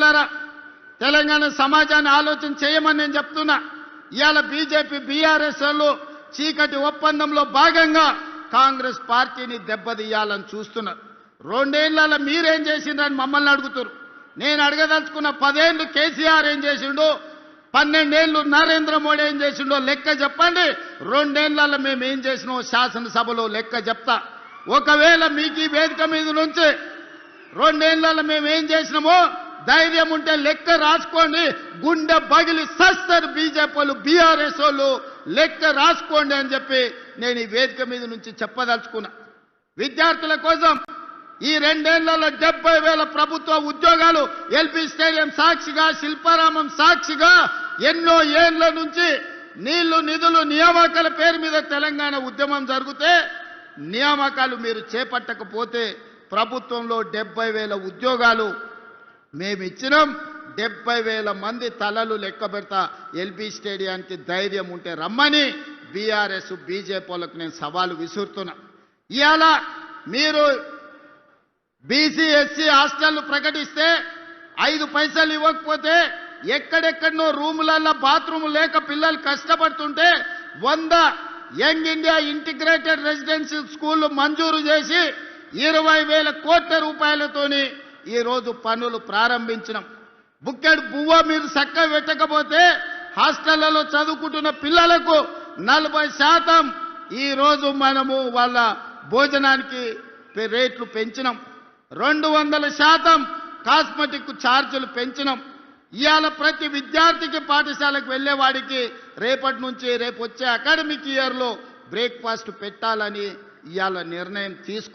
ప్రజలారా, తెలంగాణ సమాజాన్ని ఆలోచన చేయమని నేను చెప్తున్నా. ఇవాళ బీజేపీ బీఆర్ఎస్ వాళ్ళు చీకటి ఒప్పందంలో భాగంగా కాంగ్రెస్ పార్టీని దెబ్బతీయాలని చూస్తున్నారు. 2 ఏళ్లలో మీరేం చేసిండ్రని మమ్మల్ని అడుగుతారు. నేను అడగదలుచుకున్న 10 ఏళ్ళు కేసీఆర్ ఏం చేసిండో, 12 ఏళ్ళు నరేంద్ర మోడీ ఏం చేసిండో లెక్క చెప్పండి. 2 ఏళ్లలో మేము ఏం చేసినామో శాసనసభలో లెక్క చెప్తా. ఒకవేళ మీకు ఈ వేదిక మీద నుంచి 2 ఏళ్లలో మేము ఏం చేసినామో ధైర్యం ఉంటే లెక్క రాసుకోండి. గుండె బగిలి సస్తారు బీజేపీ వాళ్ళు, బీఆర్ఎస్ వాళ్ళు. లెక్క రాసుకోండి అని చెప్పి నేను ఈ వేదిక మీద నుంచి చెప్పదలుచుకున్నా. విద్యార్థుల కోసం ఈ 2 ఏళ్లలో 70,000 ప్రభుత్వ ఉద్యోగాలు ఎల్బీ స్టేడియం సాక్షిగా, శిల్పారామం సాక్షిగా ఎన్నో ఏళ్ల నుంచి నీళ్లు నిధులు నియామకాల పేరు మీద తెలంగాణ ఉద్యమం జరిగితే నియామకాలు మీరు చేపట్టకపోతే ప్రభుత్వంలో 70,000 ఉద్యోగాలు మేము ఇచ్చినాం. 70,000 మంది తలలు లెక్క పెడతా. ఎల్బీ స్టేడియానికి ధైర్యం ఉంటే రమ్మని బీఆర్ఎస్ బీజేపీ వాళ్ళకు నేను సవాలు విసురుతున్నా. ఇవాళ మీరు బీసీ ఎస్సీ హాస్టళ్లు ప్రకటిస్తే 5 పైసలు ఇవ్వకపోతే ఎక్కడెక్కడనో రూములలో బాత్రూమ్ లేక పిల్లలు కష్టపడుతుంటే 100 యంగ్ ఇండియా ఇంటిగ్రేటెడ్ రెసిడెన్షియల్ స్కూళ్లు మంజూరు చేసి 20,000 కోట్ల రూపాయలతోని ఈరోజు పనులు ప్రారంభించినాం. బుక్కెడు బువ్వ మీరు చక్కగా పెట్టకపోతే హాస్టళ్లలో చదువుకుంటున్న పిల్లలకు 40% ఈరోజు మనము వాళ్ళ భోజనానికి రేట్లు పెంచినాం. 200% కాస్మెటిక్ ఛార్జీలు పెంచినాం. ఇవాళ ప్రతి విద్యార్థికి పాఠశాలకు వెళ్లేవాడికి రేపటి నుంచి రేపు వచ్చే అకాడమిక్ ఇయర్లో బ్రేక్ఫాస్ట్ పెట్టాలని ఇవాళ నిర్ణయం తీసుకు